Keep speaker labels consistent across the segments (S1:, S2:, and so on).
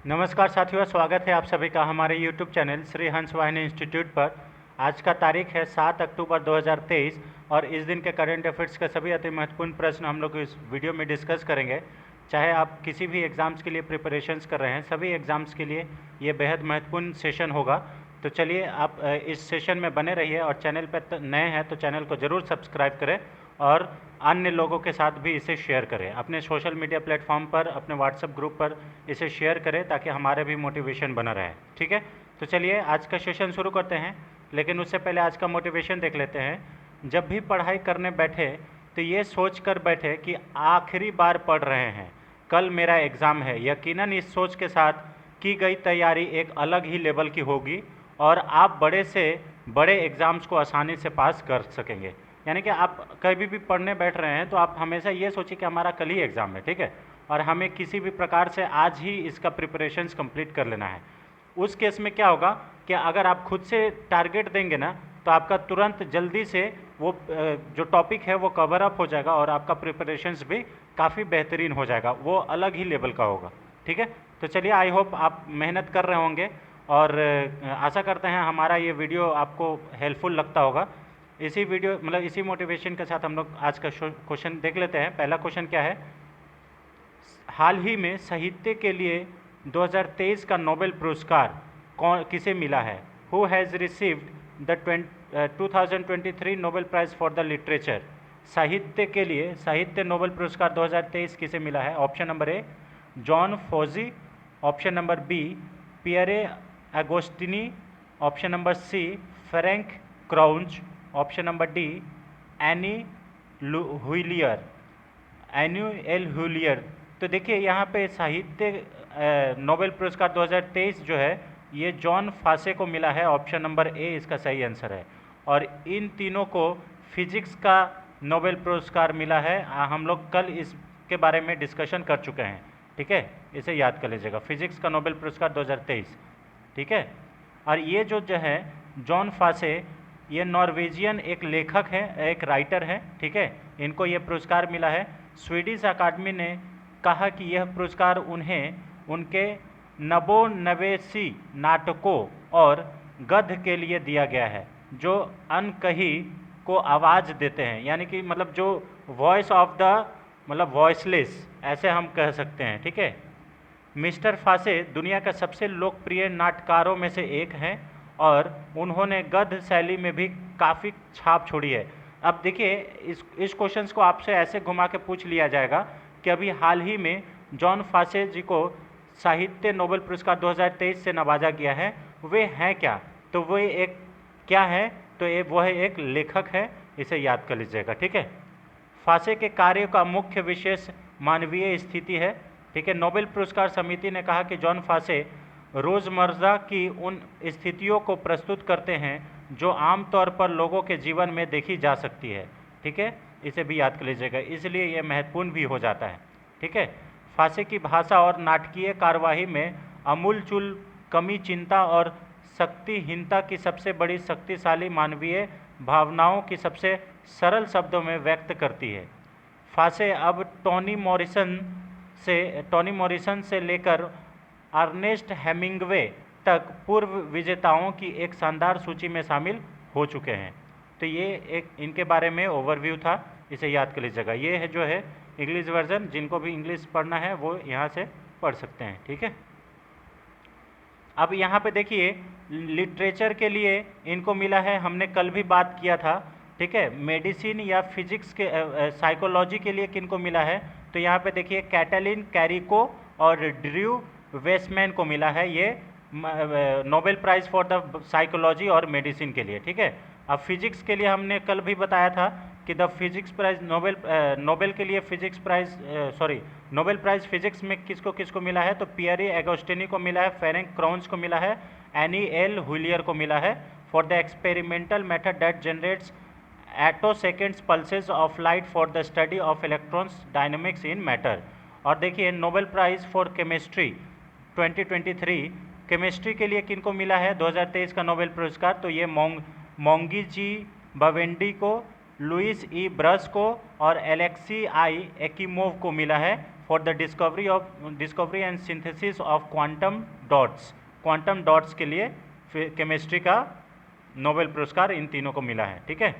S1: नमस्कार साथियों, स्वागत है आप सभी का हमारे YouTube चैनल श्री हंस वाहिनी इंस्टीट्यूट पर। आज का तारीख है 7 अक्टूबर 2023 और इस दिन के करंट अफेयर्स के सभी अति महत्वपूर्ण प्रश्न हम लोग इस वीडियो में डिस्कस करेंगे। चाहे आप किसी भी एग्ज़ाम्स के लिए प्रिपरेशंस कर रहे हैं, सभी एग्ज़ाम्स के लिए ये बेहद महत्वपूर्ण सेशन होगा। तो चलिए आप इस सेशन में बने रहिए और चैनल पर नए हैं तो चैनल को ज़रूर सब्सक्राइब करें और अन्य लोगों के साथ भी इसे शेयर करें। अपने सोशल मीडिया प्लेटफॉर्म पर, अपने व्हाट्सएप ग्रुप पर इसे शेयर करें ताकि हमारे भी मोटिवेशन बना रहे। ठीक है, तो चलिए आज का सेशन शुरू करते हैं, लेकिन उससे पहले आज का मोटिवेशन देख लेते हैं। जब भी पढ़ाई करने बैठे तो ये सोच कर बैठे कि आखिरी बार पढ़ रहे हैं, कल मेरा एग्ज़ाम है। यकीनन इस सोच के साथ की गई तैयारी एक अलग ही लेवल की होगी और आप बड़े से बड़े एग्ज़ाम्स को आसानी से पास कर सकेंगे। यानी कि आप कभी भी पढ़ने बैठ रहे हैं तो आप हमेशा ये सोचिए कि हमारा कल ही एग्ज़ाम है, ठीक है, और हमें किसी भी प्रकार से आज ही इसका प्रिपरेशंस कंप्लीट कर लेना है। उस केस में क्या होगा कि अगर आप खुद से टारगेट देंगे ना तो आपका तुरंत जल्दी से वो जो टॉपिक है वो कवर अप हो जाएगा और आपका प्रिपरेशंस भी काफ़ी बेहतरीन हो जाएगा, वो अलग ही लेवल का होगा। ठीक है, तो चलिए आई होप आप मेहनत कर रहे होंगे और आशा करते हैं हमारा ये वीडियो आपको हेल्पफुल लगता होगा। इसी वीडियो मतलब इसी मोटिवेशन के साथ हम लोग आज का क्वेश्चन देख लेते हैं। पहला क्वेश्चन क्या है, हाल ही में साहित्य के लिए 2023 का नोबेल पुरस्कार किसे मिला है? Who has received the 2023 Nobel prize for the literature. साहित्य के लिए साहित्य नोबेल पुरस्कार 2023 किसे मिला है? Option number A John Fauzi, option number B Pierre Agostini, option number C Frank Crouch, option number D Anne L'Huillier, एन्यूएल हुइलियर। तो देखिए यहाँ पे साहित्य नोबेल पुरस्कार 2023 जो है ये जॉन फासे को मिला है। ऑप्शन नंबर ए इसका सही आंसर है। और इन तीनों को फिजिक्स का नोबेल पुरस्कार मिला है। हम लोग कल इसके बारे में डिस्कशन कर चुके हैं, ठीक है, इसे याद कर लीजिएगा, फिजिक्स का नोबेल पुरस्कार 2023। ठीक है, और ये जो है जॉन फासे, ये नॉर्वेजियन एक लेखक है, एक राइटर है, ठीक है, इनको ये पुरस्कार मिला है। स्वीडिश अकादमी ने कहा कि यह पुरस्कार उन्हें उनके नवोन्वेषी नाटकों और गद्य के लिए दिया गया है जो अनकही को आवाज़ देते हैं, यानी कि मतलब जो वॉइस ऑफ द मतलब वॉइसलेस ऐसे हम कह सकते हैं। ठीक है, मिस्टर फासे दुनिया का सबसे लोकप्रिय नाटकारों में से एक हैं और उन्होंने गद्य शैली में भी काफ़ी छाप छोड़ी है। अब देखिए इस क्वेश्चंस को आपसे ऐसे घुमा के पूछ लिया जाएगा कि अभी हाल ही में जॉन फासे जी को साहित्य नोबेल पुरस्कार 2023 से नवाजा गया है, वे हैं क्या? तो वे एक क्या है? तो वह एक लेखक है, इसे याद कर लीजिएगा। ठीक है, फासे के कार्य का मुख्य विशेष मानवीय स्थिति है। ठीक है, नोबेल पुरस्कार समिति ने कहा कि जॉन फासे रोज़मर्रा की उन स्थितियों को प्रस्तुत करते हैं जो आमतौर पर लोगों के जीवन में देखी जा सकती है। ठीक है, इसे भी याद कर लीजिएगा, इसलिए यह महत्वपूर्ण भी हो जाता है। ठीक है, फासे की भाषा और नाटकीय कार्यवाही में अमूलचूल कमी चिंता और शक्तिहीनता की सबसे बड़ी शक्तिशाली मानवीय भावनाओं की सबसे सरल शब्दों में व्यक्त करती है। फासे अब टोनी मॉरिसन से लेकर अर्नेस्ट हेमिंग्वे तक पूर्व विजेताओं की एक शानदार सूची में शामिल हो चुके हैं। तो ये एक इनके बारे में ओवरव्यू था, इसे याद कर लीजिएगा। ये है जो है इंग्लिश वर्जन, जिनको भी इंग्लिश पढ़ना है वो यहाँ से पढ़ सकते हैं। ठीक है, अब यहाँ पे देखिए लिटरेचर के लिए इनको मिला है, हमने कल भी बात किया था। ठीक है, मेडिसिन या फिजिक्स के साइकोलॉजी के लिए किनको मिला है? तो यहाँ पे देखिए कैटलिन कैरिको और ड्रू वेस्टमैन को मिला है ये Nobel prize for the psychology और मेडिसिन के लिए। ठीक है, अब फिजिक्स के लिए हमने कल भी बताया था कि द फिजिक्स प्राइज़ नोबेल के लिए physics prize Nobel prize physics में किसको किसको मिला है? तो पियरे एगोस्टिनी को मिला है, फ्रैंक क्राउच को मिला है, एनी एल हुइलियर को मिला है for the experimental method that generates attoseconds pulses of light for the study of electrons dynamics in matter. और देखिए Nobel prize for chemistry 2023 chemistry के लिए किनको मिला है 2023 का नोबेल पुरस्कार? तो ये मोंगी जी बवेंडी को, लुइस ई ब्रस को और एलेक्सी आई एकिमोव को मिला है for the discovery and synthesis of quantum dots के लिए केमिस्ट्री का नोबेल पुरस्कार इन तीनों को मिला है। ठीक है,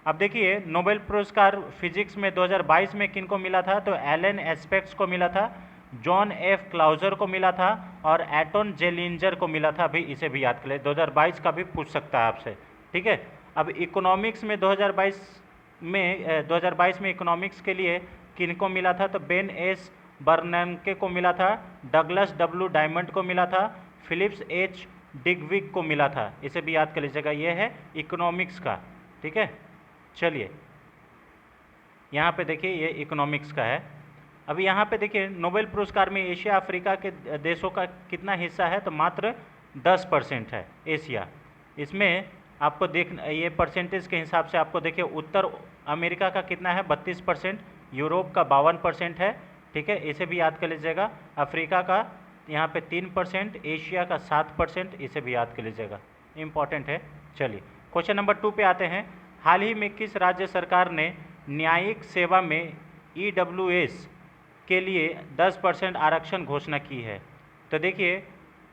S1: अब देखिए नोबेल पुरस्कार फिजिक्स में 2022 में किन को मिला था, तो एलन एस्पेक्ट्स को मिला था, जॉन एफ क्लाउजर को मिला था और एटोन जेलिंजर को मिला था। अभी इसे भी याद कर ले, 2022 का भी पूछ सकता है आपसे। ठीक है, अब इकोनॉमिक्स में 2022 में इकोनॉमिक्स के लिए किन को मिला था, तो बेन एस बर्नैंके को मिला था, डगलस डब्ल्यू डायमंड को मिला था, फिलिप्स एच डिगविग को मिला था। इसे भी याद कर लीजिएगा, ये है इकोनॉमिक्स का। ठीक है, चलिए यहाँ पे देखिए ये इकोनॉमिक्स का है। अब यहाँ पे देखिए नोबेल पुरस्कार में एशिया अफ्रीका के देशों का कितना हिस्सा है, तो मात्र 10% है एशिया। इसमें आपको ये परसेंटेज के हिसाब से आपको देखिए उत्तर अमेरिका का कितना है, 32%, यूरोप का 52% है। ठीक है, इसे भी याद कर लीजिएगा। अफ्रीका का यहाँ पे 3%, एशिया का 7%, इसे भी याद कर लीजिएगा, इम्पॉर्टेंट है। चलिए क्वेश्चन नंबर 2 पे आते हैं। हाल ही में किस राज्य सरकार ने न्यायिक सेवा में EWS के लिए 10% आरक्षण घोषणा की है, तो देखिए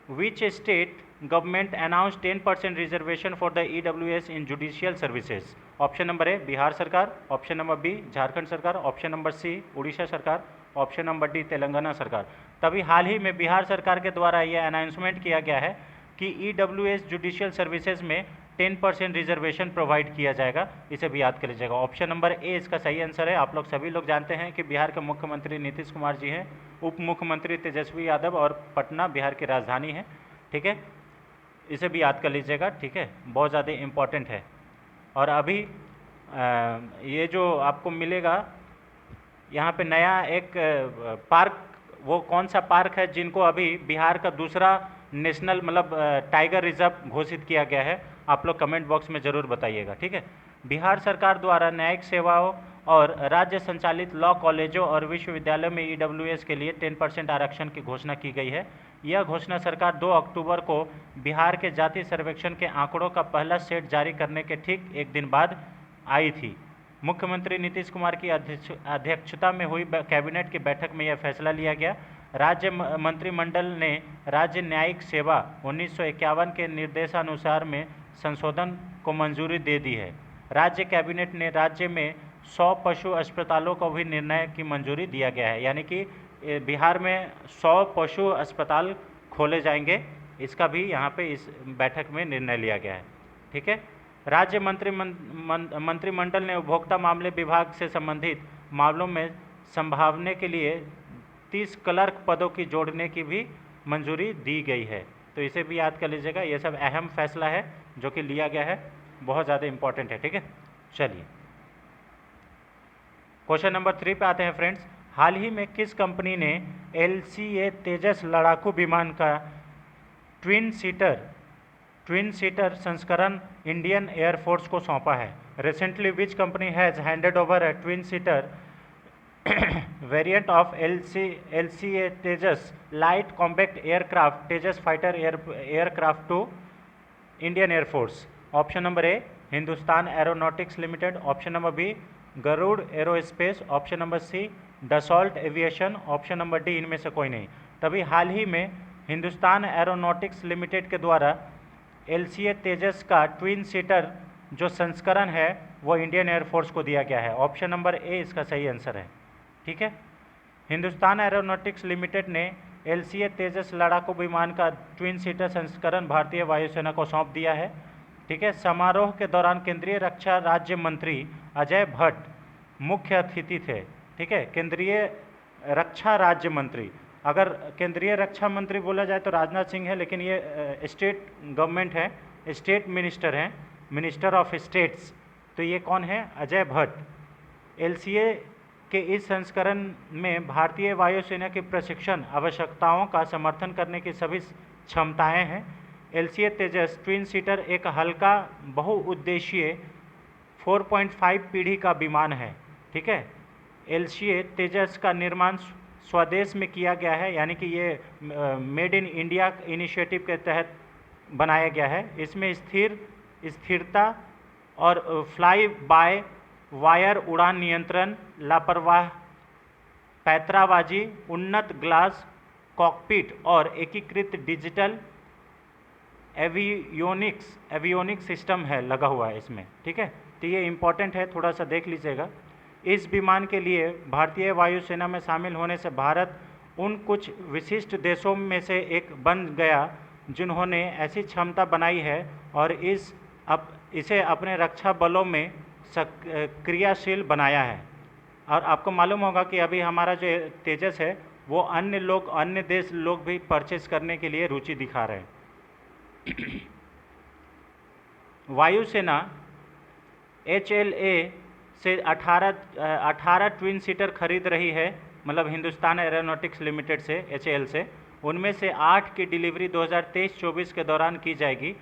S1: which state government announce 10% reservation for the EWS in judicial services. Option number ए बिहार सरकार, ऑप्शन नंबर बी झारखंड सरकार, ऑप्शन नंबर सी उड़ीसा सरकार, ऑप्शन नंबर डी तेलंगाना सरकार। तभी हाल ही में बिहार सरकार के द्वारा यह अनाउंसमेंट किया गया है कि EWS जुडिशियल सर्विसेज में 10% रिजर्वेशन प्रोवाइड किया जाएगा। इसे भी याद कर लीजिएगा। ऑप्शन नंबर ए इसका सही आंसर है। आप लोग सभी लोग जानते हैं कि बिहार के मुख्यमंत्री नीतीश कुमार जी हैं, उप मुख्यमंत्री तेजस्वी यादव और पटना बिहार की राजधानी है। ठीक है, इसे भी याद कर लीजिएगा। ठीक है, बहुत ज़्यादा इम्पॉर्टेंट है। और अभी ये जो आपको मिलेगा यहाँ पे नया एक पार्क, वो कौन सा पार्क है जिनको अभी बिहार का दूसरा नेशनल मतलब टाइगर रिजर्व घोषित किया गया है, आप लोग कमेंट बॉक्स में ज़रूर बताइएगा। ठीक है, बिहार सरकार द्वारा न्यायिक सेवाओं और राज्य संचालित लॉ कॉलेजों और विश्वविद्यालयों में EWS के लिए 10% आरक्षण की घोषणा की गई है। यह घोषणा सरकार 2 अक्टूबर को बिहार के जाति सर्वेक्षण के आंकड़ों का पहला सेट जारी करने के ठीक एक दिन बाद आई थी। मुख्यमंत्री नीतीश कुमार की अध्यक्षता में हुई कैबिनेट की बैठक में यह फैसला लिया गया। राज्य मंत्रिमंडल ने राज्य न्यायिक सेवा 1951 के निर्देशानुसार में संशोधन को मंजूरी दे दी है। राज्य कैबिनेट ने राज्य में 100 पशु अस्पतालों को भी निर्णय की मंजूरी दिया गया है, यानी कि बिहार में 100 पशु अस्पताल खोले जाएंगे, इसका भी यहाँ पे इस बैठक में निर्णय लिया गया है। ठीक है, राज्य मंत्रिमंडल ने उपभोक्ता मामले विभाग से संबंधित मामलों में संभावने के लिए 30 क्लर्क पदों की जोड़ने की भी मंजूरी दी गई है। तो इसे भी याद कर लीजिएगा, ये सब अहम फैसला है जो कि लिया गया है, बहुत ज़्यादा इम्पोर्टेंट है। ठीक है, चलिए क्वेश्चन नंबर 3 पे आते हैं फ्रेंड्स। हाल ही में किस कंपनी ने LCA तेजस लड़ाकू विमान का ट्विन सीटर संस्करण इंडियन एयरफोर्स को सौंपा है? Recently which company has handed over a twin seater variant of LCA Tejas light compact aircraft Tejas fighter aircraft to Indian Air Force? Option number A Hindustan aeronautics limited, option number B Garuda aerospace, option number C Dassault aviation, option number D इनमें से कोई नहीं। तभी हाल ही में Hindustan aeronautics limited के द्वारा LCA तेजस का twin seater जो संस्करण है वो इंडियन एयरफोर्स को दिया गया है। ऑप्शन नंबर ए इसका सही आंसर है। ठीक है, हिंदुस्तान एरोनॉटिक्स लिमिटेड ने LCA तेजस लड़ाकू विमान का ट्विन सीटर संस्करण भारतीय वायुसेना को सौंप दिया है। ठीक है, समारोह के दौरान केंद्रीय रक्षा राज्य मंत्री अजय भट्ट मुख्य अतिथि थे। ठीक है, केंद्रीय रक्षा राज्य मंत्री, अगर केंद्रीय रक्षा मंत्री बोला जाए तो राजनाथ सिंह है, लेकिन ये स्टेट गवर्नमेंट है, स्टेट मिनिस्टर हैं, मिनिस्टर ऑफ स्टेट्स, तो ये कौन है? अजय भट्ट। LCA के इस संस्करण में भारतीय वायुसेना की प्रशिक्षण आवश्यकताओं का समर्थन करने की सभी क्षमताएं हैं। LCA तेजस ट्विन सीटर एक हल्का बहुउद्देशीय 4.5 पीढ़ी का विमान है। ठीक है, LCA तेजस का निर्माण स्वदेश में किया गया है, यानी कि ये मेड इन इंडिया इनिशिएटिव के तहत बनाया गया है। इसमें स्थिरता और फ्लाई बाय वायर उड़ान नियंत्रण, पैतराबाजी, उन्नत ग्लास कॉकपिट और एकीकृत डिजिटल एवियोनिक्स सिस्टम है लगा हुआ है इसमें, ठीक है। तो ये इम्पॉर्टेंट है, थोड़ा सा देख लीजिएगा। इस विमान के लिए भारतीय वायुसेना में शामिल होने से भारत उन कुछ विशिष्ट देशों में से एक बन गया जिन्होंने ऐसी क्षमता बनाई है और इसे अपने रक्षा बलों में क्रियाशील बनाया है। और आपको मालूम होगा कि अभी हमारा जो तेजस है वो अन्य देश लोग भी परचेस करने के लिए रुचि दिखा रहे हैं। वायुसेना HLA से 18 ट्विन सीटर खरीद रही है, मतलब हिंदुस्तान एरोनॉटिक्स लिमिटेड से, HAL से। उनमें से 8 की डिलीवरी 2023-24 के दौरान की जाएगी।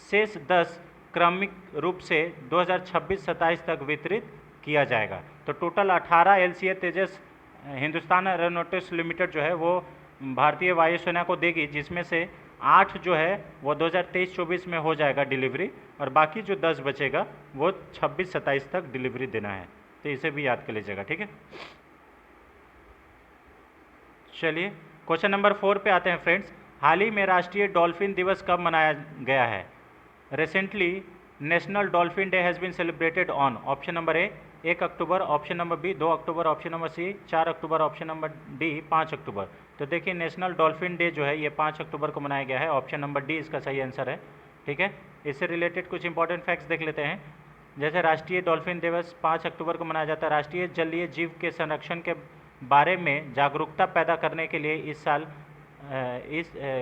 S1: शेष 10 क्रमिक रूप से 2026-27 तक वितरित किया जाएगा। तो टोटल 18 LCA तेजस हिंदुस्तान एरोनॉटिक्स लिमिटेड जो है वो भारतीय वायुसेना को देगी, जिसमें से 8 जो है वो 2023-24 में हो जाएगा डिलीवरी, और बाकी जो 10 बचेगा वो 26-27 तक डिलीवरी देना है। तो इसे भी याद कर लीजिएगा, ठीक है। चलिए क्वेश्चन नंबर 4 पे आते हैं फ्रेंड्स। हाल ही में राष्ट्रीय डॉल्फिन दिवस कब मनाया गया है? Recently national dolphin day has been celebrated on option number A 1 October, option number B 2 October, option number C 4 October, option number D 5 October. तो देखिए नेशनल डॉल्फिन डे जो है ये 5 अक्टूबर को मनाया गया है। ऑप्शन नंबर डी इसका सही आंसर है, ठीक है। इससे रिलेटेड कुछ इंपॉर्टेंट फैक्ट्स देख लेते हैं। जैसे राष्ट्रीय डॉल्फिन दिवस 5 अक्टूबर को मनाया जाता है। राष्ट्रीय जलीय जीव के संरक्षण के बारे में जागरूकता पैदा करने के लिए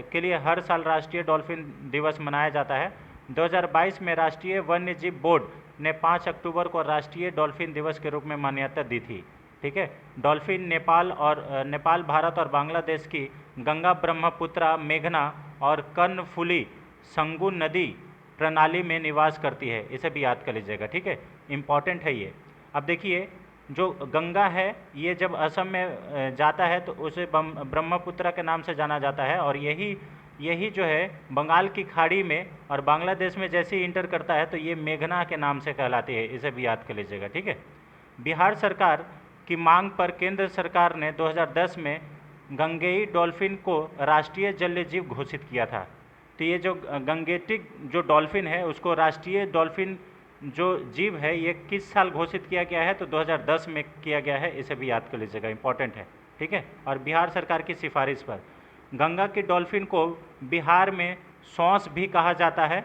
S1: के लिए हर साल राष्ट्रीय डॉल्फिन दिवस मनाया जाता है। 2022 में राष्ट्रीय वन्य जीव बोर्ड ने 5 अक्टूबर को राष्ट्रीय डॉल्फिन दिवस के रूप में मान्यता दी थी, ठीक है। डॉल्फिन नेपाल, भारत और बांग्लादेश की गंगा, ब्रह्मपुत्रा, मेघना और कर्णफुली संगू नदी प्रणाली में निवास करती है। इसे भी याद कर लीजिएगा, ठीक है, इम्पॉर्टेंट है ये। अब देखिए जो गंगा है ये जब असम में जाता है तो उसे ब्रह्मपुत्रा के नाम से जाना जाता है, और यही जो है बंगाल की खाड़ी में और बांग्लादेश में जैसे ही इंटर करता है तो ये मेघना के नाम से कहलाती है। इसे भी याद कर लीजिएगा, ठीक है। बिहार सरकार की मांग पर केंद्र सरकार ने 2010 में गंगेई डॉल्फिन को राष्ट्रीय जलीय जीव घोषित किया था। तो ये जो गंगेटिक जो डॉल्फिन है उसको राष्ट्रीय डॉल्फिन जो जीव है ये किस साल घोषित किया गया है? तो 2010 में किया गया है। इसे भी याद कर लीजिएगा, इंपॉर्टेंट है, ठीक है। और बिहार सरकार की सिफारिश पर गंगा की डॉल्फिन को बिहार में सौंस भी कहा जाता है।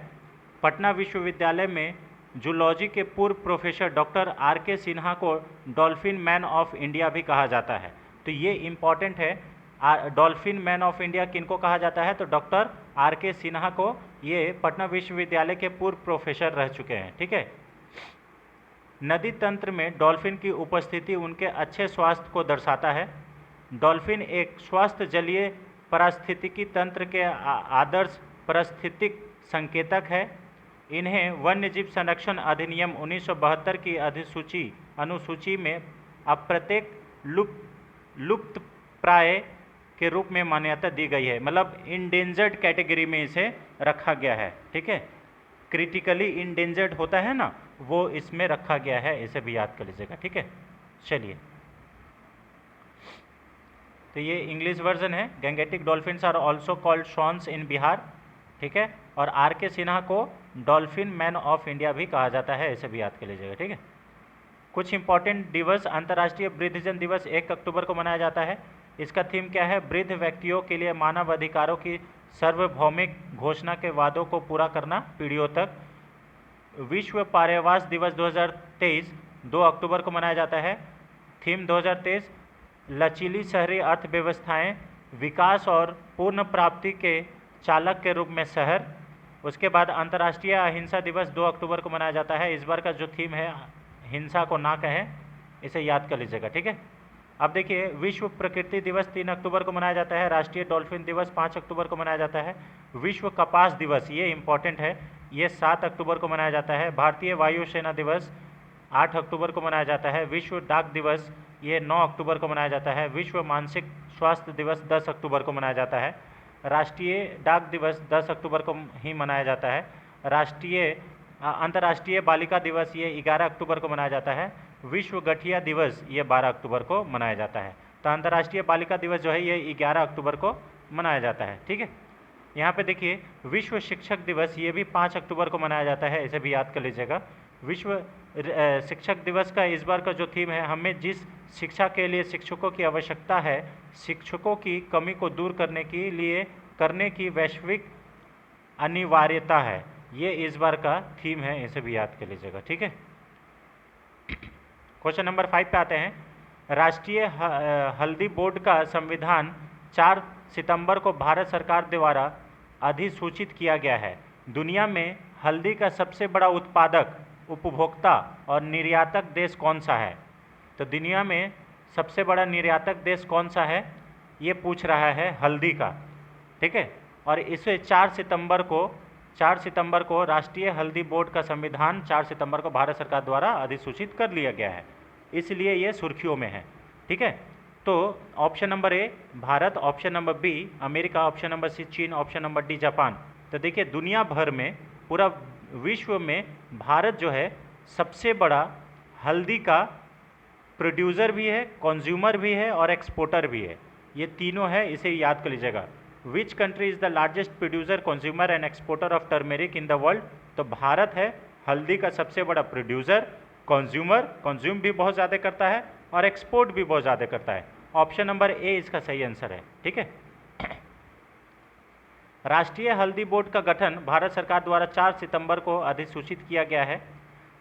S1: पटना विश्वविद्यालय में जूलॉजी के पूर्व प्रोफेसर डॉक्टर RK सिन्हा को डॉल्फिन मैन ऑफ इंडिया भी कहा जाता है। तो ये इम्पॉर्टेंट है, डॉल्फिन मैन ऑफ इंडिया किनको कहा जाता है? तो डॉक्टर RK सिन्हा को, ये पटना विश्वविद्यालय के पूर्व प्रोफेसर रह चुके हैं, ठीक है। नदी तंत्र में डॉल्फिन की उपस्थिति उनके अच्छे स्वास्थ्य को दर्शाता है। डॉल्फिन एक स्वस्थ जलीय पारिस्थितिकी तंत्र के आदर्श पारिस्थितिक संकेतक है। इन्हें वन्यजीव संरक्षण अधिनियम 1972 की अनुसूची में अप्रत्येक लुप्तप्राय के रूप में मान्यता दी गई है, मतलब इंडेंजर्ड कैटेगरी में इसे रखा गया है, ठीक है। क्रिटिकली इंडेंजर्ड होता है ना, वो इसमें रखा गया है। इसे भी याद कर लीजिएगा, ठीक है। चलिए तो ये इंग्लिश वर्जन है। Gangetic dolphins are also called soons in Bihar, ठीक है। और RK सिन्हा को डॉल्फिन मैन ऑफ इंडिया भी कहा जाता है। इसे भी याद कर लीजिएगा, ठीक है। कुछ इंपॉर्टेंट दिवस। अंतर्राष्ट्रीय वृद्धजन दिवस 1 अक्टूबर को मनाया जाता है। इसका थीम क्या है? वृद्ध व्यक्तियों के लिए मानव अधिकारों की सार्वभौमिक घोषणा के वादों को पूरा करना पीढ़ियों तक। विश्व पर्यावरण दिवस 2023 2 अक्टूबर को मनाया जाता है। थीम 2023 लचीली शहरी अर्थव्यवस्थाएं, विकास और पूर्ण प्राप्ति के चालक के रूप में शहर। उसके बाद अंतर्राष्ट्रीय अहिंसा दिवस 2 अक्टूबर को मनाया जाता है। इस बार का जो थीम है हिंसा को ना कहें, इसे याद कर लीजिएगा, ठीक है। अब देखिए विश्व प्रकृति दिवस 3 अक्टूबर को मनाया जाता है। राष्ट्रीय डॉल्फिन दिवस 5 अक्टूबर को मनाया जाता है। विश्व कपास दिवस, ये इम्पॉर्टेंट है, ये 7 अक्टूबर को मनाया जाता है। भारतीय वायुसेना दिवस 8 अक्टूबर को मनाया जाता है। विश्व डाक दिवस ये 9 अक्टूबर को मनाया जाता है। विश्व मानसिक स्वास्थ्य दिवस 10 अक्टूबर को मनाया जाता है। राष्ट्रीय डाक दिवस 10 अक्टूबर को ही मनाया जाता है। अंतर्राष्ट्रीय बालिका दिवस ये 11 अक्टूबर को मनाया जाता है। विश्व गठिया दिवस ये 12 अक्टूबर को मनाया जाता है। तो अंतर्राष्ट्रीय बालिका दिवस जो है ये 11 अक्टूबर को मनाया जाता है। ठीक है, यहाँ पे देखिए विश्व शिक्षक दिवस ये भी 5 अक्टूबर को मनाया जाता है, इसे भी याद कर लीजिएगा। विश्व शिक्षक दिवस का इस बार का जो थीम है, हमें जिस शिक्षा के लिए शिक्षकों की आवश्यकता है, शिक्षकों की कमी को दूर करने की वैश्विक अनिवार्यता है, ये इस बार का थीम है, इसे भी याद कर लीजिएगा। ठीक है, क्वेश्चन नंबर 5 पे आते हैं। राष्ट्रीय हल्दी बोर्ड का संविधान 4 सितंबर को भारत सरकार द्वारा अधिसूचित किया गया है। दुनिया में हल्दी का सबसे बड़ा उत्पादक, उपभोक्ता और निर्यातक देश कौन सा है? तो दुनिया में सबसे बड़ा निर्यातक देश कौन सा है, ये पूछ रहा है हल्दी का। ठीक है, और इसे 4 सितंबर को राष्ट्रीय हल्दी बोर्ड का संविधान 4 सितंबर को भारत सरकार द्वारा अधिसूचित कर लिया गया है, इसलिए ये सुर्खियों में है। ठीक है, तो option number A Bharat, option number B America, option number C चीन, ऑप्शन नंबर डी जापान। तो देखिए दुनिया भर में, पूरा विश्व में भारत जो है सबसे बड़ा हल्दी का प्रोड्यूसर भी है, कंज्यूमर भी है और एक्सपोर्टर भी है, ये तीनों है, इसे याद कर लीजिएगा। Which country is the largest producer, consumer and exporter of turmeric in the world? तो भारत है हल्दी का सबसे बड़ा प्रोड्यूसर, कंज्यूम भी बहुत ज़्यादा करता है और एक्सपोर्ट भी बहुत ज़्यादा करता है। ऑप्शन नंबर ए इसका सही आंसर है। ठीक है, राष्ट्रीय हल्दी बोर्ड का गठन भारत सरकार द्वारा 4 सितंबर को अधिसूचित किया गया है।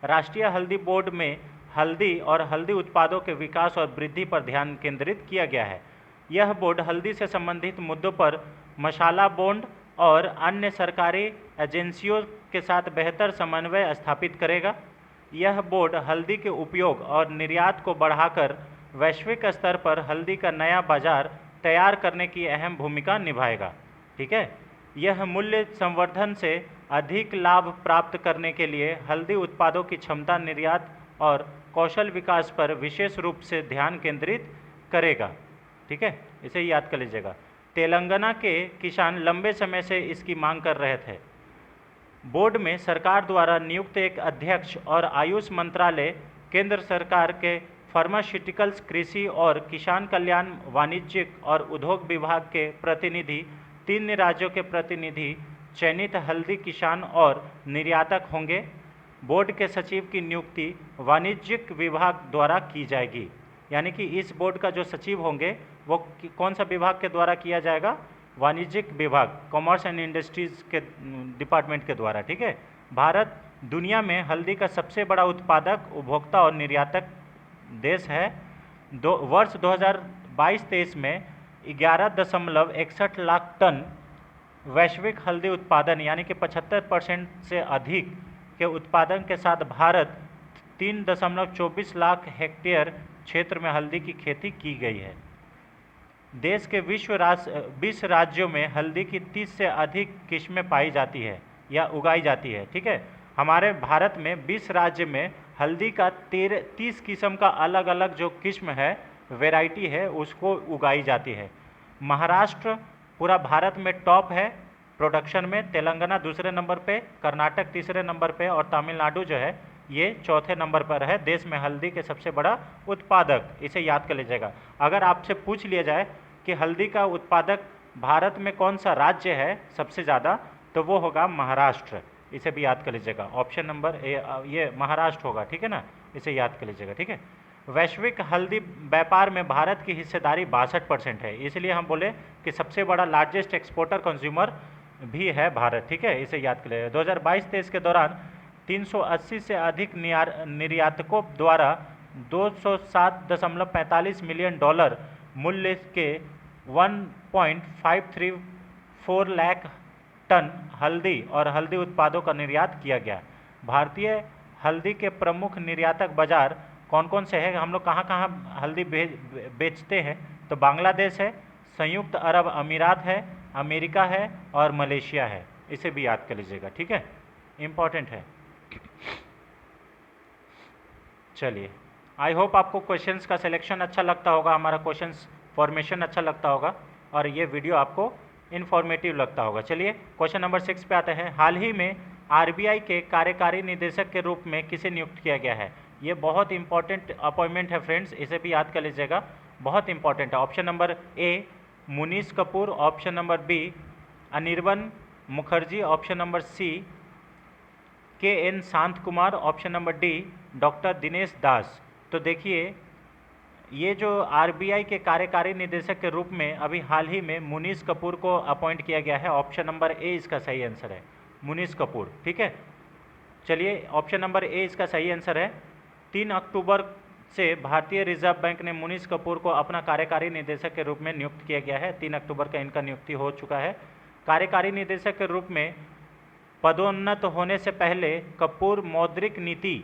S1: राष्ट्रीय हल्दी बोर्ड में हल्दी और हल्दी उत्पादों के विकास और वृद्धि पर ध्यान केंद्रित किया गया है। यह बोर्ड हल्दी से संबंधित मुद्दों पर मसाला बोर्ड और अन्य सरकारी एजेंसियों के साथ बेहतर समन्वय स्थापित करेगा। यह बोर्ड हल्दी के उपयोग और निर्यात को बढ़ाकर वैश्विक स्तर पर हल्दी का नया बाजार तैयार करने की अहम भूमिका निभाएगा। ठीक है, यह मूल्य संवर्धन से अधिक लाभ प्राप्त करने के लिए हल्दी उत्पादों की क्षमता, निर्यात और कौशल विकास पर विशेष रूप से ध्यान केंद्रित करेगा। ठीक है, इसे याद कर लीजिएगा। तेलंगाना के किसान लंबे समय से इसकी मांग कर रहे थे। बोर्ड में सरकार द्वारा नियुक्त एक अध्यक्ष और आयुष मंत्रालय, केंद्र सरकार के फार्मास्यूटिकल्स, कृषि और किसान कल्याण, वाणिज्यिक और उद्योग विभाग के प्रतिनिधि, 3 राज्यों के प्रतिनिधि चयनित हल्दी किसान और निर्यातक होंगे। बोर्ड के सचिव की नियुक्ति वाणिज्यिक विभाग द्वारा की जाएगी, यानी कि इस बोर्ड का जो सचिव होंगे वो कौन सा विभाग के द्वारा किया जाएगा? वाणिज्यिक विभाग, कॉमर्स एंड इंडस्ट्रीज के डिपार्टमेंट के द्वारा। ठीक है, भारत दुनिया में हल्दी का सबसे बड़ा उत्पादक, उपभोक्ता और निर्यातक देश है। वर्ष 2022-23 में 11.61 लाख टन वैश्विक हल्दी उत्पादन, यानी कि 75% से अधिक के उत्पादन के साथ भारत 3.24 लाख हेक्टेयर क्षेत्र में हल्दी की खेती की गई है। देश के 20 राज्यों में हल्दी की 30 से अधिक किस्में पाई जाती है या उगाई जाती है। ठीक है, हमारे भारत में 20 राज्य में हल्दी का 30 किस्म का अलग अलग जो किस्म है, वैरायटी है, उसको उगाई जाती है। महाराष्ट्र पूरा भारत में टॉप है प्रोडक्शन में, तेलंगाना दूसरे नंबर पे, कर्नाटक तीसरे नंबर पे और तमिलनाडु जो है ये चौथे नंबर पर है देश में हल्दी के सबसे बड़ा उत्पादक। इसे याद कर लीजिएगा। अगर आपसे पूछ लिया जाए कि हल्दी का उत्पादक भारत में कौन सा राज्य है सबसे ज़्यादा, तो वो होगा महाराष्ट्र। इसे भी याद कर लीजिएगा, ऑप्शन नंबर ए ये महाराष्ट्र होगा। ठीक है ना, इसे याद कर लीजिएगा। ठीक है, वैश्विक हल्दी व्यापार में भारत की हिस्सेदारी 62% है, इसलिए हम बोले कि सबसे बड़ा लार्जेस्ट एक्सपोर्टर कंज्यूमर भी है भारत। ठीक है, इसे याद कर लीजिएगा। 2022-23 के दौरान 380 से अधिक निर्यातकों द्वारा 207.45 मिलियन डॉलर मूल्य के 1.534 लाख टन हल्दी और हल्दी उत्पादों का निर्यात किया गया। भारतीय हल्दी के प्रमुख निर्यातक बाजार कौन कौन से हैं? हम लोग कहाँ कहाँ हल्दी बेचते हैं? तो बांग्लादेश है, संयुक्त अरब अमीरात है, अमेरिका है और मलेशिया है। इसे भी याद कर लीजिएगा। ठीक है, इम्पॉर्टेंट है। चलिए, आई होप आपको क्वेश्चंस का सिलेक्शन अच्छा लगता होगा, हमारा क्वेश्चंस फॉर्मेशन अच्छा लगता होगा और ये वीडियो आपको इन्फॉर्मेटिव लगता होगा। चलिए क्वेश्चन नंबर 6 पे आते हैं। हाल ही में आरबीआई के कार्यकारी निदेशक के रूप में किसे नियुक्त किया गया है? ये बहुत इंपॉर्टेंट अपॉइंटमेंट है फ्रेंड्स, इसे भी याद कर लीजिएगा। बहुत इंपॉर्टेंट है। Option number A Munish Kapoor, option number B Anirban Mukherjee, option number C KN Shanth Kumar, option number D doctor Dinesh Das. तो देखिए ये जो RBI के कार्यकारी निदेशक के रूप में अभी हाल ही में मुनीष कपूर को अपॉइंट किया गया है। ऑप्शन नंबर ए इसका सही आंसर है, मुनीष कपूर। ठीक है, चलिए ऑप्शन नंबर ए इसका सही आंसर है। 3 अक्टूबर से भारतीय रिजर्व बैंक ने मुनीष कपूर को अपना कार्यकारी निदेशक के रूप में नियुक्त किया गया है। 3 अक्टूबर का इनका नियुक्ति हो चुका है। कार्यकारी निदेशक के रूप में पदोन्नत होने से पहले कपूर मौद्रिक नीति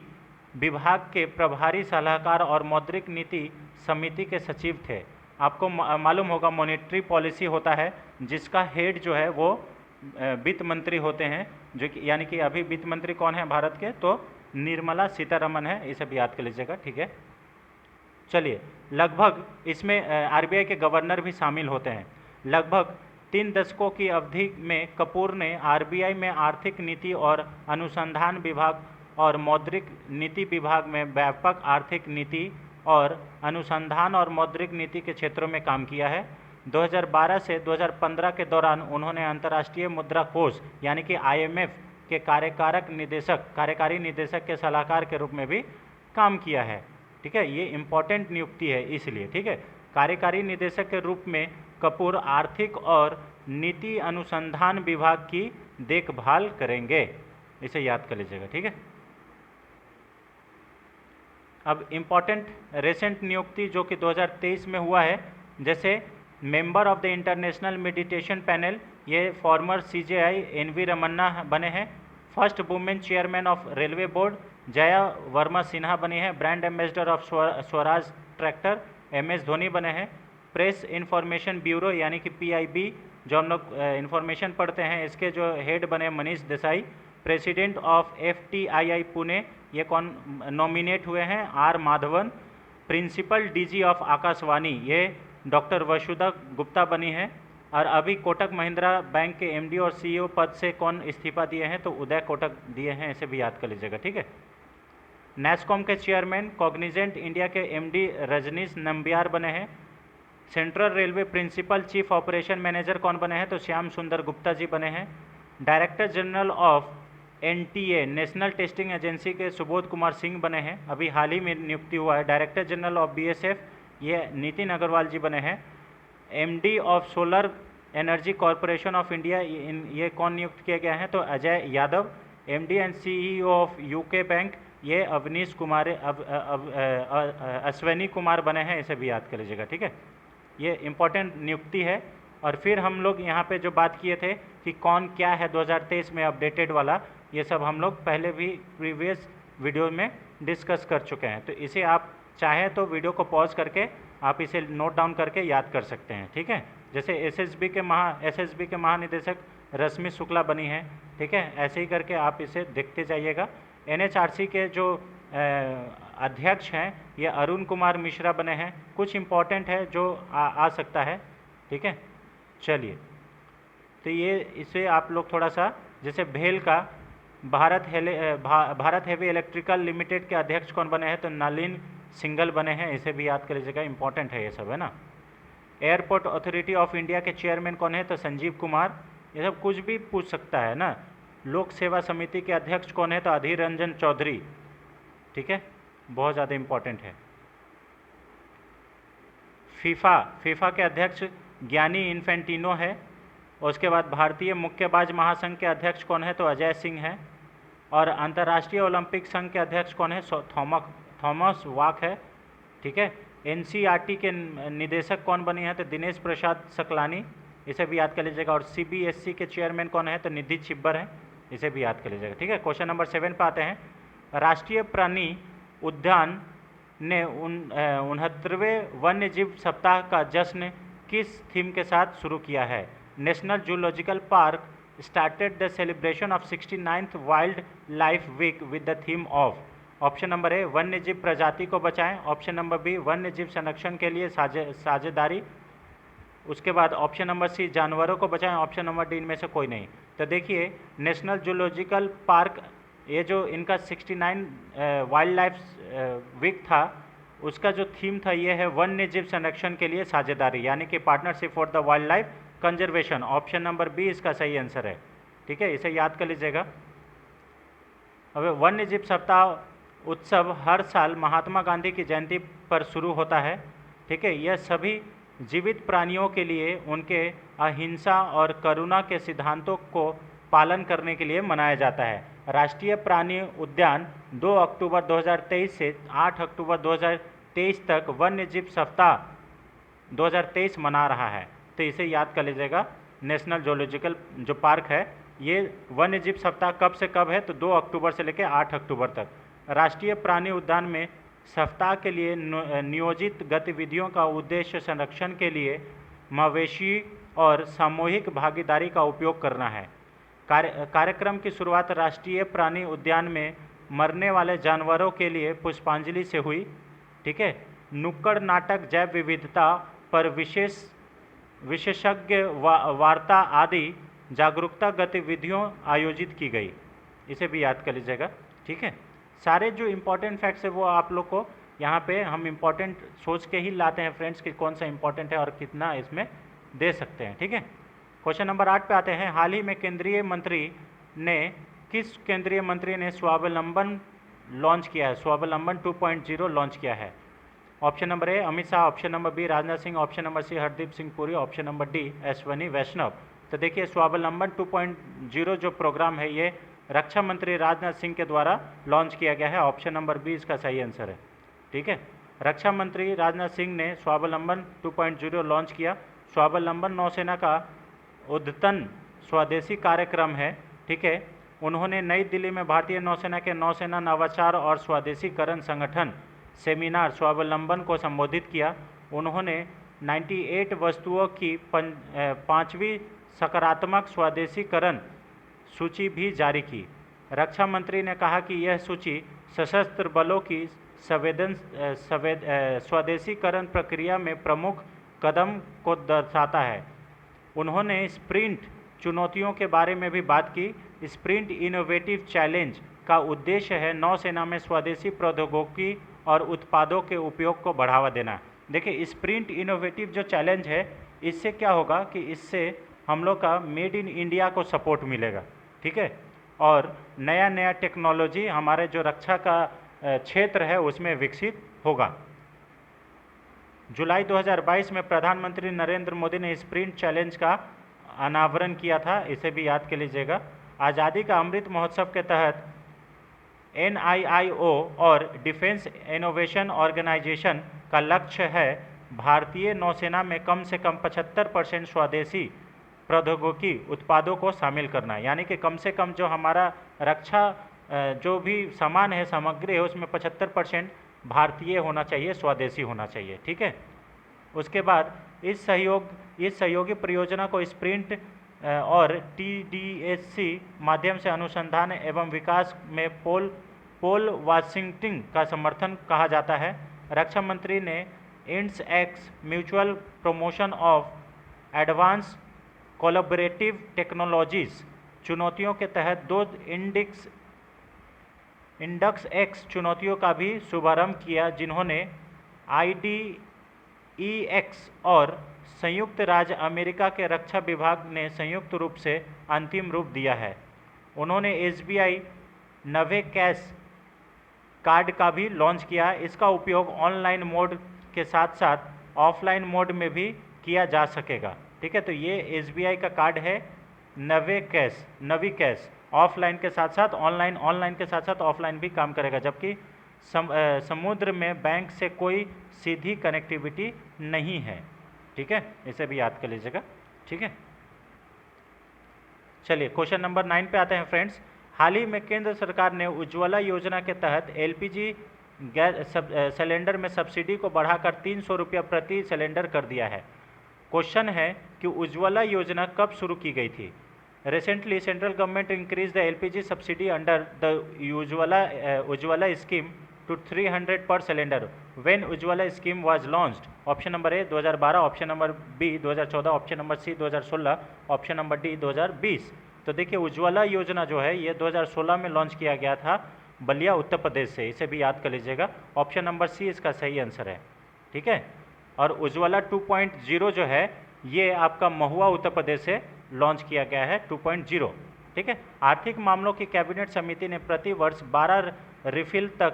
S1: विभाग के प्रभारी सलाहकार और मौद्रिक नीति समिति के सचिव थे। आपको मालूम होगा मॉनेटरी पॉलिसी होता है जिसका हेड जो है वो वित्त मंत्री होते हैं, जो कि यानी कि अभी वित्त मंत्री कौन है भारत के, तो निर्मला सीतारमण है, इसे भी याद कर लीजिएगा। ठीक है, चलिए लगभग इसमें RBI के गवर्नर भी शामिल होते हैं। लगभग 3 दशकों की अवधि में कपूर ने RBI में आर्थिक नीति और अनुसंधान विभाग और मौद्रिक नीति विभाग में व्यापक आर्थिक नीति और अनुसंधान और मौद्रिक नीति के क्षेत्रों में काम किया है। 2012 से 2015 के दौरान उन्होंने अंतर्राष्ट्रीय मुद्रा कोष यानी कि IMF के कार्यकारी निदेशक के सलाहकार के रूप में भी काम किया है। ठीक है, ये इम्पोर्टेंट नियुक्ति है इसलिए। ठीक है, कार्यकारी निदेशक के रूप में कपूर आर्थिक और नीति अनुसंधान विभाग की देखभाल करेंगे, इसे याद कर लीजिएगा। ठीक है, अब इम्पॉर्टेंट रेसेंट नियुक्ति जो कि 2023 में हुआ है, जैसे member of the international meditation panel, ये फॉर्मर CJI NV रमन्ना बने हैं। First women chairman of railway board Jaya Verma Sinha बनी है। Brand ambassador of Swaraj tractor MS Dhoni बने हैं। प्रेस इंफॉर्मेशन ब्यूरो यानी कि PIB जो हम लोग इंफॉर्मेशन पढ़ते हैं, इसके जो हेड बने Manish Desai. President of FTII Pune, ये कौन नॉमिनेट हुए हैं, R Madhavan. Principal DG of Akashvani, ये डॉक्टर वसुधा गुप्ता बनी है। और अभी कोटक महिंद्रा बैंक के MD और CEO पद से कौन इस्तीफा दिए हैं, तो उदय कोटक दिए हैं, इसे भी याद कर लीजिएगा। ठीक है, NASSCOM के चेयरमैन कॉग्निजेंट इंडिया के MD रजनीश नंबियार बने हैं। Central railway principal chief operation manager कौन बने हैं, तो श्याम सुंदर गुप्ता जी बने हैं। Director general of NTA national testing agency के सुबोध कुमार सिंह बने हैं, अभी हाल ही में नियुक्ति हुआ है। डायरेक्टर जनरल ऑफ BSF ये नितिन अग्रवाल जी बने हैं। MD of solar energy corporation of India, ये कौन नियुक्त किए गए हैं, तो Ajay Yadav. MD and CEO of UK bank, ये अवनीश कुमार अश्विनी कुमार बने हैं, इसे भी याद कर लीजिएगा। ठीक है, ये इम्पोर्टेंट नियुक्ति है। और फिर हम लोग यहाँ पे जो बात किए थे कि कौन क्या है 2023 में अपडेटेड वाला, ये सब हम लोग पहले भी प्रीवियस वीडियो में डिस्कस कर चुके हैं। तो इसे आप चाहें तो वीडियो को पॉज करके आप इसे नोट डाउन करके याद कर सकते हैं। ठीक है, जैसे SSB के महानिदेशक रश्मि शुक्ला बनी है। ठीक है, ऐसे ही करके आप इसे देखते जाइएगा। NHRC के जो अध्यक्ष हैं ये अरुण कुमार मिश्रा बने हैं। कुछ इम्पॉर्टेंट है जो आ सकता है। ठीक है, चलिए तो ये इसे आप लोग थोड़ा सा, जैसे भेल का भारत हेवी इलेक्ट्रिकल लिमिटेड के अध्यक्ष कौन बने हैं, तो नलिन सिंघल बने हैं, इसे भी याद कर लीजिएगा, इंपॉर्टेंट है ये सब, है ना। एयरपोर्ट अथॉरिटी ऑफ इंडिया के चेयरमैन कौन है, तो संजीव कुमार, ये सब कुछ भी पूछ सकता है ना। लोक सेवा समिति के अध्यक्ष कौन है, तो अधीर रंजन चौधरी। ठीक है, बहुत ज़्यादा इंपॉर्टेंट है। फीफा के अध्यक्ष ज्ञानी इन्फेंटिनो है। और उसके बाद भारतीय मुक्केबाज महासंघ के अध्यक्ष कौन है, तो अजय सिंह है। और अंतर्राष्ट्रीय ओलंपिक संघ के अध्यक्ष कौन है, थॉमस वाक है। ठीक है, NCERT के निदेशक कौन बनी है, तो दिनेश प्रसाद सकलानी, इसे भी याद कर लीजिएगा। और CBSE के चेयरमैन कौन है, तो निधि छिब्बर है, इसे भी याद कर लीजिएगा। ठीक है, क्वेश्चन नंबर 7 पे आते हैं। राष्ट्रीय प्राणी उद्यान ने 69वें वन्य जीव सप्ताह का जश्न किस थीम के साथ शुरू किया है। National zoological park started the celebration of 69th wild life week with the theme of. Option number A वन्य जीव प्रजाति को बचाएं, ऑप्शन नंबर बी वन्य जीव संरक्षण के लिए साझेदारी, उसके बाद ऑप्शन नंबर सी जानवरों को बचाएं, ऑप्शन नंबर डी इनमें से कोई नहीं। तो देखिए नेशनल जूलॉजिकल पार्क, ये जो इनका 69 वाइल्ड लाइफ वीक था, उसका जो थीम था ये है वन्य जीव संरक्षण के लिए साझेदारी, यानी कि partnership for the wild life conservation. Option number B इसका सही आंसर है। ठीक है, इसे याद कर लीजिएगा। अब वन्य जीव सप्ताह उत्सव हर साल महात्मा गांधी की जयंती पर शुरू होता है। ठीक है, यह सभी जीवित प्राणियों के लिए उनके अहिंसा और करुणा के सिद्धांतों को पालन करने के लिए मनाया जाता है। राष्ट्रीय प्राणी उद्यान 2 अक्टूबर 2023 से 8 अक्टूबर 2023 तक वन्य जीव सप्ताह 2023 मना रहा है, तो इसे याद कर लीजिएगा। नेशनल जूलॉजिकल जो पार्क है ये वन्य जीव सप्ताह कब से कब है, तो 2 अक्टूबर से लेकर 8 अक्टूबर तक। राष्ट्रीय प्राणी उद्यान में सप्ताह के लिए नियोजित गतिविधियों का उद्देश्य संरक्षण के लिए मवेशी और सामूहिक भागीदारी का उपयोग करना है। कार्यक्रम की शुरुआत राष्ट्रीय प्राणी उद्यान में मरने वाले जानवरों के लिए पुष्पांजलि से हुई। ठीक है, नुक्कड़ नाटक, जैव विविधता पर विशेषज्ञ वार्ता आदि जागरूकता गतिविधियों आयोजित की गई। इसे भी याद कर लीजिएगा। ठीक है, सारे जो इम्पोर्टेंट फैक्ट्स है वो आप लोग को यहाँ पे हम इम्पोर्टेंट सोच के ही लाते हैं फ्रेंड्स कि कौन सा इम्पोर्टेंट है और कितना इसमें दे सकते हैं। ठीक है, क्वेश्चन नंबर 8 पे आते हैं। हाल ही में किस केंद्रीय मंत्री ने स्वावलंबन लॉन्च किया है? स्वावलंबन 2.0 लॉन्च किया है। Option number A Amit Shah, option number B Rajnath Singh, option number C Hardeep Singh Puri, option number D Ashwini Vaishnaw. तो देखिए स्वावलंबन 2.0 जो प्रोग्राम है ये रक्षा मंत्री राजनाथ सिंह के द्वारा लॉन्च किया गया है। ऑप्शन नंबर बी इसका सही आंसर है। ठीक है, रक्षा मंत्री राजनाथ सिंह ने स्वावलंबन 2.0 लॉन्च किया। स्वावलंबन नौसेना का उद्यतन स्वदेशी कार्यक्रम है। ठीक है, उन्होंने नई दिल्ली में भारतीय नौसेना के नौसेना नवाचार और स्वदेशीकरण संगठन सेमिनार स्वावलंबन को संबोधित किया। उन्होंने 98 वस्तुओं की 5वीं सकारात्मक स्वदेशीकरण सूची भी जारी की। रक्षा मंत्री ने कहा कि यह सूची सशस्त्र बलों की स्वदेशीकरण प्रक्रिया में प्रमुख कदम को दर्शाता है। उन्होंने स्प्रिंट चुनौतियों के बारे में भी बात की। स्प्रिंट इनोवेटिव चैलेंज का उद्देश्य है नौसेना में स्वदेशी प्रौद्योगिकी और उत्पादों के उपयोग को बढ़ावा देना। देखिए स्प्रिंट इनोवेटिव जो चैलेंज है इससे क्या होगा कि इससे हम लोग का मेड इन इंडिया को सपोर्ट मिलेगा। ठीक है, और नया नया टेक्नोलॉजी हमारे जो रक्षा का क्षेत्र है उसमें विकसित होगा। जुलाई 2022 में प्रधानमंत्री नरेंद्र मोदी ने स्प्रिंट चैलेंज का अनावरण किया था। इसे भी याद कर लीजिएगा। आज़ादी का अमृत महोत्सव के तहत NIIO और डिफेंस इनोवेशन ऑर्गेनाइजेशन का लक्ष्य है भारतीय नौसेना में कम से कम 75% स्वदेशी प्रौद्योगिकी उत्पादों को शामिल करना। यानी कि कम से कम जो हमारा रक्षा जो भी सामान है, सामग्री है, उसमें 75% भारतीय होना चाहिए, स्वदेशी होना चाहिए। ठीक है, उसके बाद इस सहयोगी परियोजना को स्प्रिंट और TDSC माध्यम से अनुसंधान एवं विकास में पोल वाशिंगटन का समर्थन कहा जाता है। रक्षा मंत्री ने INDS mutual promotion of advance collaborative technologies चुनौतियों के तहत 2 इंडक्स X चुनौतियों का भी शुभारंभ किया, जिन्होंने IDEX और संयुक्त राज्य अमेरिका के रक्षा विभाग ने संयुक्त रूप से अंतिम रूप दिया है। उन्होंने SBI नवे कैश कार्ड का भी लॉन्च किया। इसका उपयोग ऑनलाइन मोड के साथ साथ ऑफलाइन मोड में भी किया जा सकेगा। ठीक है, तो ये SBI का कार्ड है नवी कैश, ऑफलाइन के साथ साथ ऑनलाइन के साथ साथ ऑफलाइन भी काम करेगा, जबकि समुद्र में बैंक से कोई सीधी कनेक्टिविटी नहीं है। ठीक है, इसे भी याद कर लीजिएगा। ठीक है, चलिए क्वेश्चन नंबर 9 पे आते हैं फ्रेंड्स। हाल ही में केंद्र सरकार ने उज्ज्वला योजना के तहत LPG गैस सिलेंडर में सब्सिडी को बढ़ाकर 300 रुपया प्रति सिलेंडर कर दिया है। क्वेश्चन है कि उज्ज्वला योजना कब शुरू की गई थी? Recently central government increase the LPG subsidy under the Ujjwala scheme to 300 per cylinder. When Ujjwala scheme was launched? Option number A 2012, option number B 2014, option number C 2016, option number D 2020। तो देखिए उज्ज्वला योजना जो है ये 2016 में लॉन्च किया गया था बलिया उत्तर प्रदेश से, इसे भी याद कर लीजिएगा। ऑप्शन नंबर सी इसका सही आंसर है, ठीक है। और उज्ज्वला 2.0 जो है ये आपका महुआ उत्तर प्रदेश से लॉन्च किया गया है 2.0, ठीक है। आर्थिक मामलों की कैबिनेट समिति ने प्रति वर्ष 12 रिफिल तक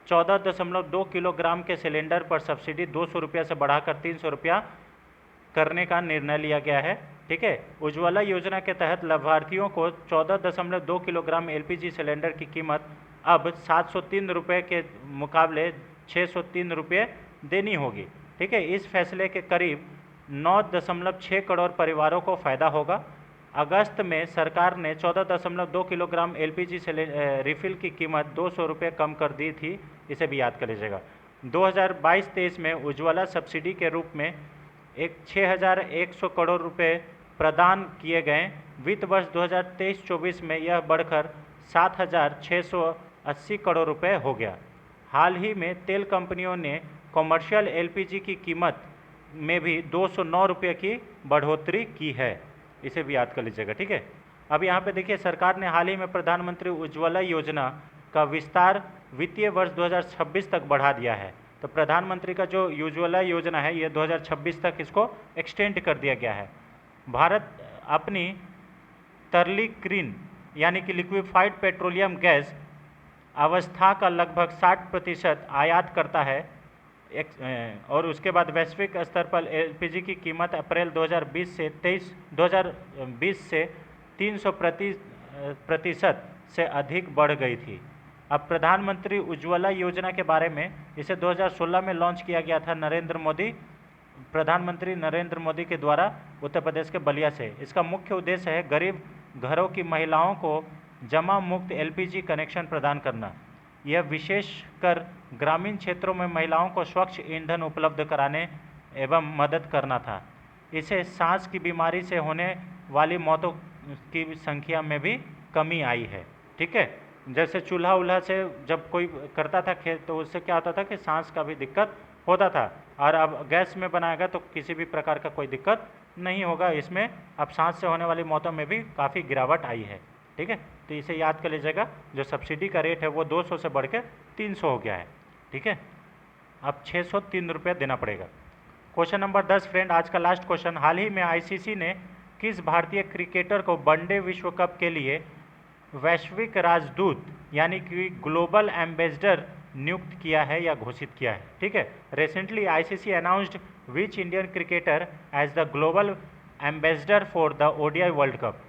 S1: 14.2 किलोग्राम के सिलेंडर पर सब्सिडी 200 रुपया से बढ़ाकर 300 रुपया करने का निर्णय लिया गया है, ठीक है। उज्ज्वला योजना के तहत लाभार्थियों को 14.2 किलोग्राम एलपीजी सिलेंडर की कीमत अब 703 रुपये के मुकाबले 603 रुपये देनी होगी, ठीक है। इस फैसले के करीब 9.6 करोड़ परिवारों को फ़ायदा होगा। अगस्त में सरकार ने 14.2 किलोग्राम एलपीजी रिफिल की कीमत 200 रुपये कम कर दी थी, इसे भी याद कर लीजिएगा। 2022-23 में उज्ज्वला सब्सिडी के रूप में 6,100 करोड़ रुपए प्रदान किए गए। वित्त वर्ष 2023-24 में यह बढ़कर 7,680 करोड़ रुपए हो गया। हाल ही में तेल कंपनियों ने कॉमर्शियल एलपीजी की कीमत में भी 209 रुपये की बढ़ोतरी की है, इसे भी याद कर लीजिएगा, ठीक है। अब यहाँ पे देखिए सरकार ने हाल ही में प्रधानमंत्री उज्ज्वला योजना का विस्तार वित्तीय वर्ष 2026 तक बढ़ा दिया है। तो प्रधानमंत्री का जो उज्ज्वला योजना है ये 2026 तक इसको एक्सटेंड कर दिया गया है। भारत अपनी तरलीक्रीन यानी कि लिक्विफाइड पेट्रोलियम गैस अवस्था का लगभग 60% आयात करता है। और उसके बाद वैश्विक स्तर पर एलपीजी की कीमत अप्रैल 2020 से 300% से अधिक बढ़ गई थी। अब प्रधानमंत्री उज्ज्वला योजना के बारे में, इसे 2016 में लॉन्च किया गया था प्रधानमंत्री नरेंद्र मोदी के द्वारा उत्तर प्रदेश के बलिया से। इसका मुख्य उद्देश्य है गरीब घरों की महिलाओं को जमा मुक्त एलपीजी कनेक्शन प्रदान करना। यह विशेषकर ग्रामीण क्षेत्रों में महिलाओं को स्वच्छ ईंधन उपलब्ध कराने एवं मदद करना था। इससे सांस की बीमारी से होने वाली मौतों की संख्या में भी कमी आई है, ठीक है। जैसे चूल्हा उल्हा से जब कोई करता था खेत तो उससे क्या होता था कि सांस का भी दिक्कत होता था, और अब गैस में बनाएगा तो किसी भी प्रकार का कोई दिक्कत नहीं होगा। इसमें अब सांस से होने वाली मौतों में भी काफ़ी गिरावट आई है, ठीक है। तो इसे याद कर लीजिएगा, जो सब्सिडी का रेट है वो 200 से बढ़ के 300 हो गया है, ठीक है। अब 603 रुपये देना पड़ेगा। क्वेश्चन नंबर 10 फ्रेंड, आज का लास्ट क्वेश्चन। हाल ही में आईसीसी ने किस भारतीय क्रिकेटर को वनडे विश्व कप के लिए वैश्विक राजदूत यानी कि ग्लोबल एम्बेसडर नियुक्त किया है या घोषित किया है, ठीक है। Recently ICC announced which Indian cricketer as the global ambassador for the ODI world cup.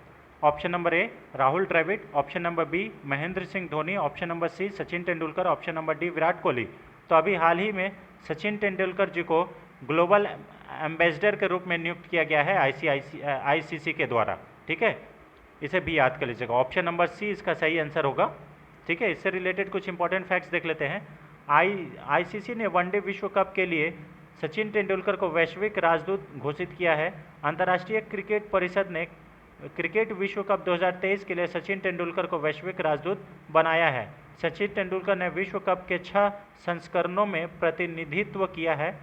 S1: Option number A Rahul Dravid, option number B Mahendra Singh Dhoni, option number C Sachin Tendulkar, option number D Virat Kohli. तो अभी हाल ही में सचिन तेंदुलकर जी को ग्लोबल एम्बेसडर के रूप में नियुक्त किया गया है आईसीसी के द्वारा, ठीक है। इसे भी याद कर लीजिएगा। ऑप्शन नंबर सी इसका सही आंसर होगा, ठीक है। इससे रिलेटेड कुछ इंपॉर्टेंट फैक्ट्स देख लेते हैं। आईसीसी ने वनडे विश्व कप के लिए सचिन तेंदुलकर को वैश्विक राजदूत घोषित किया है। अंतर्राष्ट्रीय क्रिकेट परिषद ने क्रिकेट विश्व कप 2023 के लिए सचिन तेंदुलकर को वैश्विक राजदूत बनाया है। सचिन तेंदुलकर ने विश्व कप के 6 संस्करणों में प्रतिनिधित्व किया है।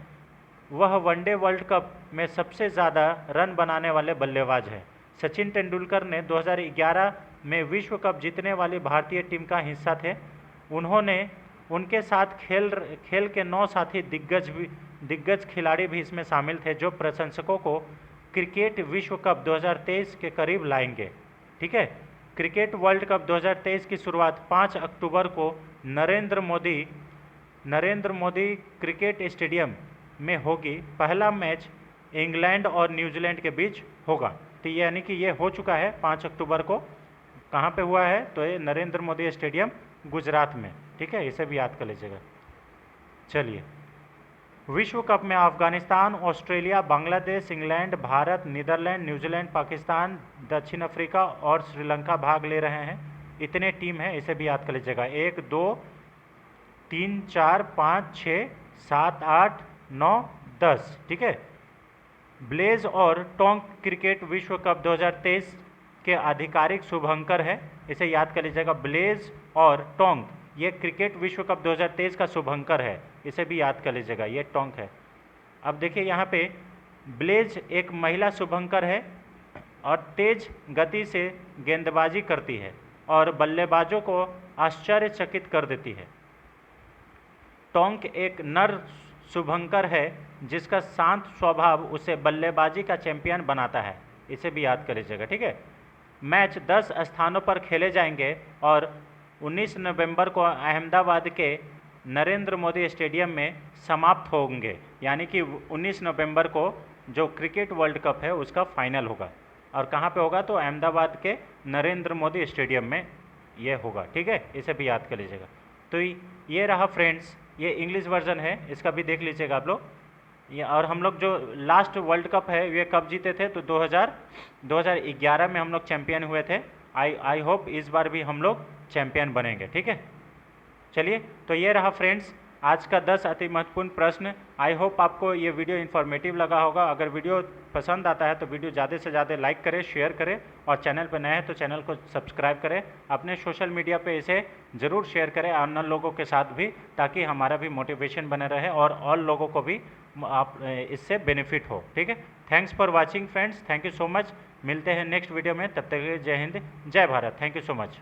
S1: वह वनडे वर्ल्ड कप में सबसे ज़्यादा रन बनाने वाले बल्लेबाज हैं। सचिन तेंदुलकर ने 2011 में विश्व कप जीतने वाली भारतीय टीम का हिस्सा थे। उनके साथ खेल के 9 साथी दिग्गज खिलाड़ी भी इसमें शामिल थे, जो प्रशंसकों को क्रिकेट विश्व कप 2023 के करीब लाएंगे, ठीक है। क्रिकेट वर्ल्ड कप 2023 की शुरुआत 5 अक्टूबर को नरेंद्र मोदी क्रिकेट स्टेडियम में होगी। पहला मैच इंग्लैंड और न्यूजीलैंड के बीच होगा। तो ये यानी कि ये हो चुका है 5 अक्टूबर को। कहाँ पे हुआ है? तो ये नरेंद्र मोदी स्टेडियम गुजरात में, ठीक है। इसे भी याद कर लीजिएगा। चलिए, विश्व कप में Afghanistan, Australia, Bangladesh, England, Bharat, Netherland, New Zealand, Pakistan, दक्षिण अफ्रीका और श्रीलंका भाग ले रहे हैं। इतने टीम हैं, इसे भी याद कर लीजिएगा। 1 2 3 4 5 6 7 8 9 10, ठीक है। ब्लेज और टोंक क्रिकेट विश्व कप 2023 के आधिकारिक शुभंकर है, इसे याद कर लीजिएगा। ब्लेज और टोंक ये क्रिकेट विश्व कप 2023 का शुभंकर है, इसे भी याद कर लीजिएगा। ये टोंक है। अब देखिए यहाँ पे ब्लेज एक महिला शुभंकर है और तेज गति से गेंदबाजी करती है और बल्लेबाजों को आश्चर्यचकित कर देती है। टोंक एक नर शुभंकर है जिसका शांत स्वभाव उसे बल्लेबाजी का चैंपियन बनाता है। इसे भी याद कर लीजिएगा, ठीक है। मैच 10 स्थानों पर खेले जाएंगे और 19 नवंबर को अहमदाबाद के नरेंद्र मोदी स्टेडियम में समाप्त होंगे। यानी कि 19 नवंबर को जो क्रिकेट वर्ल्ड कप है उसका फाइनल होगा। और कहाँ पे होगा? तो अहमदाबाद के नरेंद्र मोदी स्टेडियम में ये होगा, ठीक है। इसे भी याद कर लीजिएगा। तो ये रहा फ्रेंड्स, ये इंग्लिश वर्जन है, इसका भी देख लीजिएगा आप लोग। ये और हम लोग जो लास्ट वर्ल्ड कप है ये कब जीते थे? तो 2011 में हम लोग चैंपियन हुए थे। आई होप इस बार भी हम लोग चैंपियन बनेंगे, ठीक है। चलिए, तो ये रहा फ्रेंड्स आज का 10 अति महत्वपूर्ण प्रश्न। आई होप आपको ये वीडियो इन्फॉर्मेटिव लगा होगा। अगर वीडियो पसंद आता है तो वीडियो ज़्यादा से ज़्यादा लाइक करें, शेयर करें और चैनल पर नए हैं तो चैनल को सब्सक्राइब करें। अपने सोशल मीडिया पे इसे ज़रूर शेयर करें अन्य लोगों के साथ भी, ताकि हमारा भी मोटिवेशन बने रहे और लोगों को भी आप इससे बेनिफिट हो, ठीक है। Thanks for watching friends, thank you so much. मिलते हैं नेक्स्ट वीडियो में, तब तक के लिए जय हिंद, जय Bharat. Thank you so much.